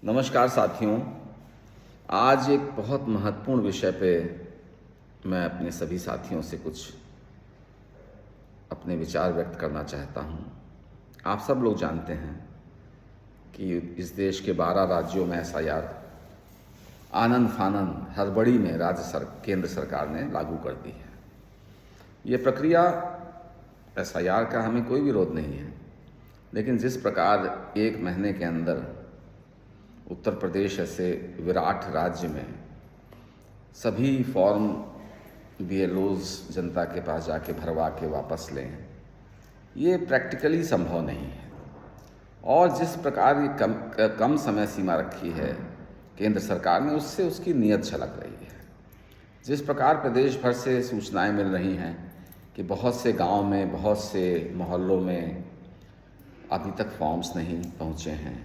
नमस्कार साथियों। आज एक बहुत महत्वपूर्ण विषय पे मैं अपने सभी साथियों से कुछ अपने विचार व्यक्त करना चाहता हूँ। आप सब लोग जानते हैं कि इस देश के 12 राज्यों में एसआईआर आनन फानन हड़बड़ी में केंद्र सरकार ने लागू कर दी है। ये प्रक्रिया एसआईआर का हमें कोई विरोध नहीं है, लेकिन जिस प्रकार एक महीने के अंदर उत्तर प्रदेश ऐसे विराट राज्य में सभी फॉर्म बीएलओज जनता के पास जाके भरवा के वापस लें, ये प्रैक्टिकली संभव नहीं है। और जिस प्रकार ये कम समय सीमा रखी है केंद्र सरकार ने, उससे उसकी नीयत झलक रही है। जिस प्रकार प्रदेश भर से सूचनाएं मिल रही हैं कि बहुत से गांव में, बहुत से मोहल्लों में अभी तक फॉर्म्स नहीं पहुंचे हैं,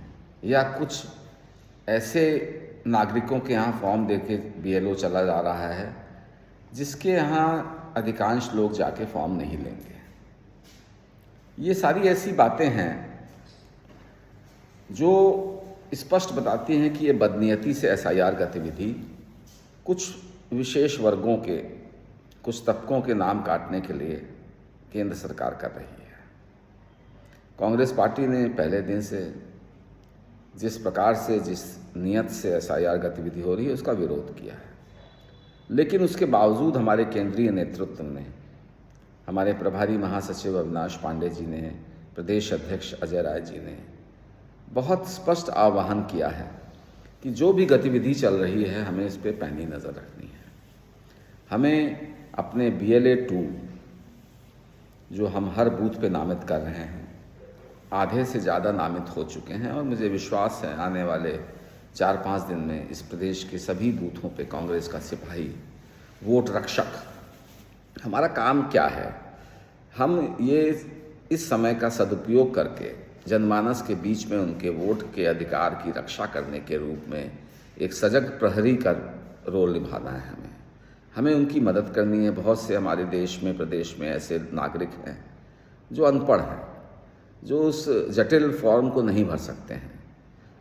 या कुछ ऐसे नागरिकों के यहाँ फॉर्म देके बीएलओ चला जा रहा है जिसके यहाँ अधिकांश लोग जाके फॉर्म नहीं लेंगे। ये सारी ऐसी बातें हैं जो स्पष्ट बताती हैं कि ये बदनीयती से एसआईआर गतिविधि कुछ विशेष वर्गों के, कुछ तबकों के नाम काटने के लिए केंद्र सरकार कर रही है। कांग्रेस पार्टी ने पहले दिन से जिस प्रकार से, जिस नियत से एसआईआर गतिविधि हो रही है, उसका विरोध किया है। लेकिन उसके बावजूद हमारे केंद्रीय नेतृत्व ने, हमारे प्रभारी महासचिव अविनाश पांडे जी ने, प्रदेश अध्यक्ष अजय राय जी ने बहुत स्पष्ट आह्वान किया है कि जो भी गतिविधि चल रही है हमें इस पर पैनी नज़र रखनी है। हमें अपने BLA 2 जो हम हर बूथ पे नामित कर रहे हैं, आधे से ज़्यादा नामित हो चुके हैं, और मुझे विश्वास है आने वाले 4-5 दिन में इस प्रदेश के सभी बूथों पे कांग्रेस का सिपाही, वोट रक्षक, हमारा काम क्या है, हम ये इस समय का सदुपयोग करके जनमानस के बीच में उनके वोट के अधिकार की रक्षा करने के रूप में एक सजग प्रहरी का रोल निभाना है। हमें उनकी मदद करनी है। बहुत से हमारे देश में, प्रदेश में ऐसे नागरिक हैं जो अनपढ़ हैं, जो उस जटिल फॉर्म को नहीं भर सकते हैं।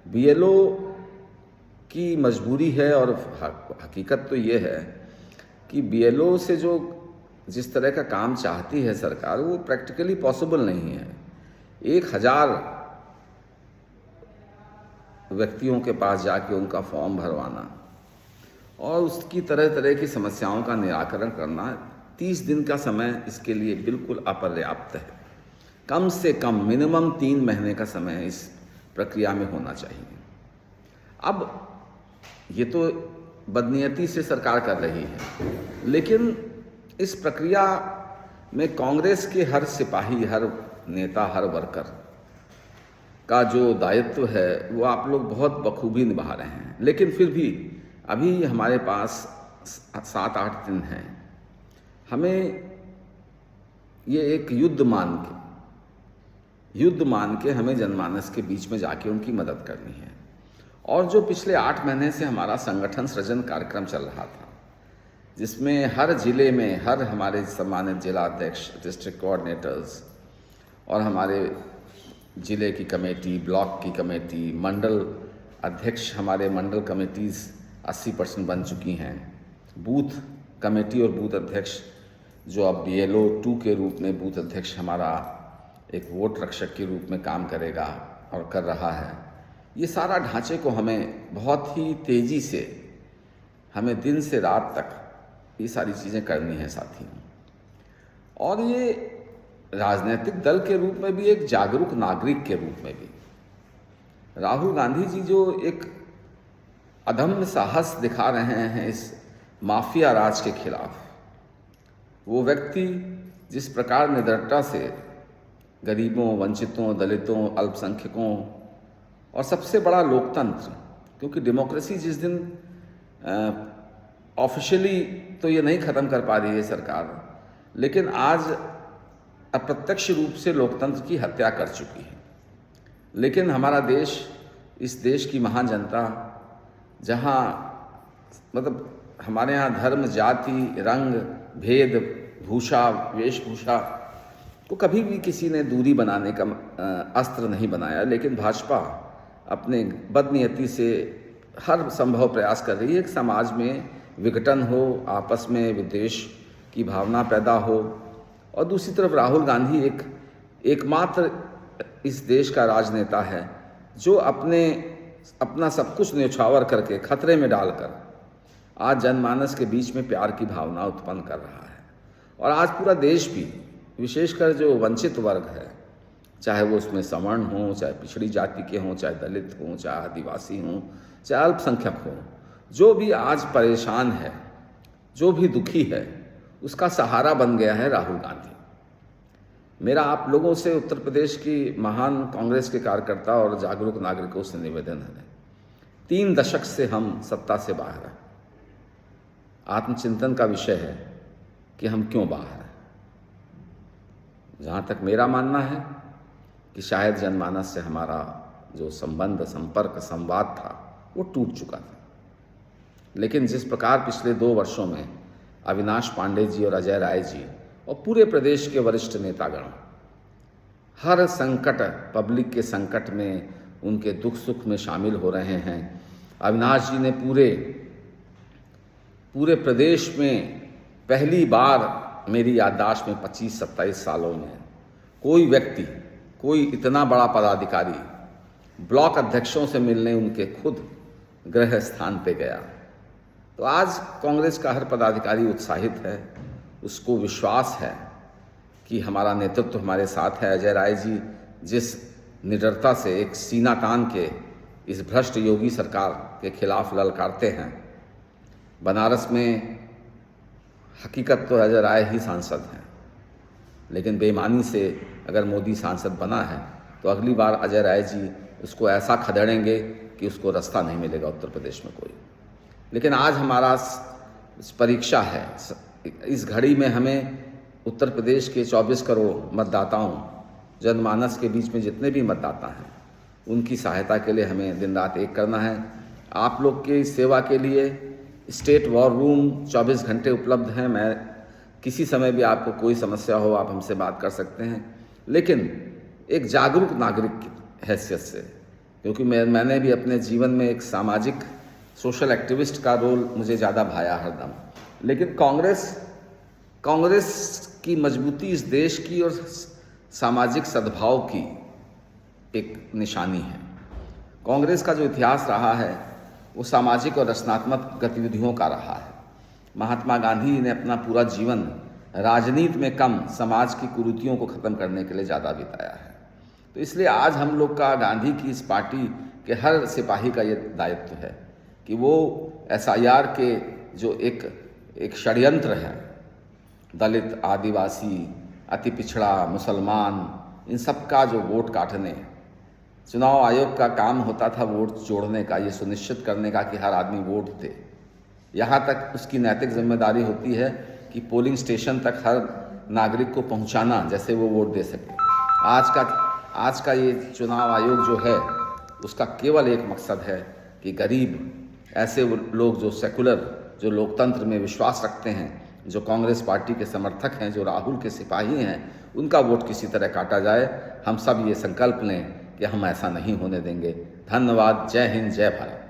बीएलओ की मजबूरी है, और हकीकत तो ये है कि बीएलओ से जो जिस तरह का काम चाहती है सरकार, वो प्रैक्टिकली पॉसिबल नहीं है। 1000 व्यक्तियों के पास जाके उनका फॉर्म भरवाना और उसकी तरह तरह की समस्याओं का निराकरण करना, 30 दिन का समय इसके लिए बिल्कुल अपर्याप्त है। कम से कम मिनिमम 3 महीने का समय इस प्रक्रिया में होना चाहिए। अब ये तो बदनीयती से सरकार कर रही है, लेकिन इस प्रक्रिया में कांग्रेस के हर सिपाही, हर नेता, हर वर्कर का जो दायित्व है वो आप लोग बहुत बखूबी निभा रहे हैं। लेकिन फिर भी अभी हमारे पास 7-8 दिन हैं। हमें ये एक युद्ध मान के हमें जनमानस के बीच में जाके उनकी मदद करनी है। और जो पिछले 8 महीने से हमारा संगठन सृजन कार्यक्रम चल रहा था, जिसमें हर जिले में हर हमारे सम्मानित जिला अध्यक्ष, डिस्ट्रिक्ट कोऑर्डिनेटर्स और हमारे जिले की कमेटी, ब्लॉक की कमेटी, मंडल अध्यक्ष, हमारे मंडल कमेटीज़ 80% बन चुकी हैं। बूथ कमेटी और बूथ अध्यक्ष जो अब BLO 2 के रूप में बूथ अध्यक्ष हमारा एक वोट रक्षक के रूप में काम करेगा और कर रहा है। ये सारा ढांचे को हमें बहुत ही तेज़ी से, हमें दिन से रात तक ये सारी चीज़ें करनी है साथियों। और ये राजनीतिक दल के रूप में भी, एक जागरूक नागरिक के रूप में भी, राहुल गांधी जी जो एक अदम्य साहस दिखा रहे हैं इस माफिया राज के खिलाफ, वो व्यक्ति जिस प्रकार निडरता से गरीबों, वंचितों, दलितों, अल्पसंख्यकों और सबसे बड़ा लोकतंत्र, क्योंकि डेमोक्रेसी जिस दिन ऑफिशियली तो ये नहीं ख़त्म कर पा रही है सरकार, लेकिन आज अप्रत्यक्ष रूप से लोकतंत्र की हत्या कर चुकी है। लेकिन हमारा देश, इस देश की महान जनता, जहाँ मतलब हमारे यहाँ धर्म, जाति, रंग, भेद, भूषा, वेशभूषा को कभी भी किसी ने दूरी बनाने का अस्त्र नहीं बनाया, लेकिन भाजपा अपने बदनीयती से हर संभव प्रयास कर रही है कि समाज में विघटन हो, आपस में विद्वेष की भावना पैदा हो। और दूसरी तरफ राहुल गांधी एकमात्र इस देश का राजनेता है जो अपना सब कुछ न्यौछावर करके खतरे में डालकर आज जनमानस के बीच में प्यार की भावना उत्पन्न कर रहा है। और आज पूरा देश भी, विशेषकर जो वंचित वर्ग है, चाहे वो उसमें सवर्ण हों, चाहे पिछड़ी जाति के हों, चाहे दलित हों, चाहे आदिवासी हों, चाहे अल्पसंख्यक हों, जो भी आज परेशान है, जो भी दुखी है, उसका सहारा बन गया है राहुल गांधी। मेरा आप लोगों से, उत्तर प्रदेश की महान कांग्रेस के कार्यकर्ता और जागरूक नागरिकों से निवेदन है, 3 दशक से हम सत्ता से बाहर हैं। आत्मचिंतन का विषय है कि हम क्यों बाहर हैं। जहाँ तक मेरा मानना है कि शायद जनमानस से हमारा जो संबंध, संपर्क, संवाद था वो टूट चुका था। लेकिन जिस प्रकार पिछले 2 वर्षों में अविनाश पांडे जी और अजय राय जी और पूरे प्रदेश के वरिष्ठ नेतागण हर संकट, पब्लिक के संकट में, उनके दुख सुख में शामिल हो रहे हैं। अविनाश जी ने पूरे प्रदेश में पहली बार मेरी याददाश्त में 25-27 सालों में कोई व्यक्ति, कोई इतना बड़ा पदाधिकारी ब्लॉक अध्यक्षों से मिलने उनके खुद गृह स्थान पे गया। तो आज कांग्रेस का हर पदाधिकारी उत्साहित है, उसको विश्वास है कि हमारा नेतृत्व हमारे साथ है। अजय राय जी जिस निडरता से एक सीना तान के इस भ्रष्ट योगी सरकार के खिलाफ ललकारते हैं। बनारस में हकीकत तो अजय राय ही सांसद हैं, लेकिन बेईमानी से अगर मोदी सांसद बना है तो अगली बार अजय राय जी उसको ऐसा खदेड़ेंगे कि उसको रास्ता नहीं मिलेगा उत्तर प्रदेश में कोई। लेकिन आज हमारा परीक्षा है। इस घड़ी में हमें उत्तर प्रदेश के 24 करोड़ मतदाताओं, जनमानस के बीच में जितने भी मतदाता हैं, उनकी सहायता के लिए हमें दिन रात एक करना है। आप लोग की सेवा के लिए स्टेट वॉर रूम 24 घंटे उपलब्ध हैं। मैं किसी समय भी आपको कोई समस्या हो, आप हमसे बात कर सकते हैं। लेकिन एक जागरूक नागरिक की हैसियत से, क्योंकि मैंने भी अपने जीवन में एक सामाजिक सोशल एक्टिविस्ट का रोल मुझे ज़्यादा भाया हरदम। लेकिन कांग्रेस की मजबूती इस देश की और सामाजिक सद्भाव की एक निशानी है। कांग्रेस का जो इतिहास रहा है वो सामाजिक और रचनात्मक गतिविधियों का रहा है। महात्मा गांधी ने अपना पूरा जीवन राजनीति में कम, समाज की कुरीतियों को ख़त्म करने के लिए ज़्यादा बिताया है। तो इसलिए आज हम लोग का गांधी की इस पार्टी के हर सिपाही का ये दायित्व है कि वो SIR के जो एक षड्यंत्र है, दलित, आदिवासी, अति पिछड़ा, मुसलमान, इन सब का जो वोट काटने, चुनाव आयोग का काम होता था वोट जोड़ने का, ये सुनिश्चित करने का कि हर आदमी वोट दे। यहाँ तक उसकी नैतिक जिम्मेदारी होती है कि पोलिंग स्टेशन तक हर नागरिक को पहुँचाना, जैसे वो वोट दे सके। आज का ये चुनाव आयोग जो है उसका केवल एक मकसद है कि गरीब, ऐसे लोग जो सेकुलर, जो लोकतंत्र में विश्वास रखते हैं, जो कांग्रेस पार्टी के समर्थक हैं, जो राहुल के सिपाही हैं, उनका वोट किसी तरह काटा जाए। हम सब ये संकल्प लें कि हम ऐसा नहीं होने देंगे। धन्यवाद। जय हिंद, जय भारत।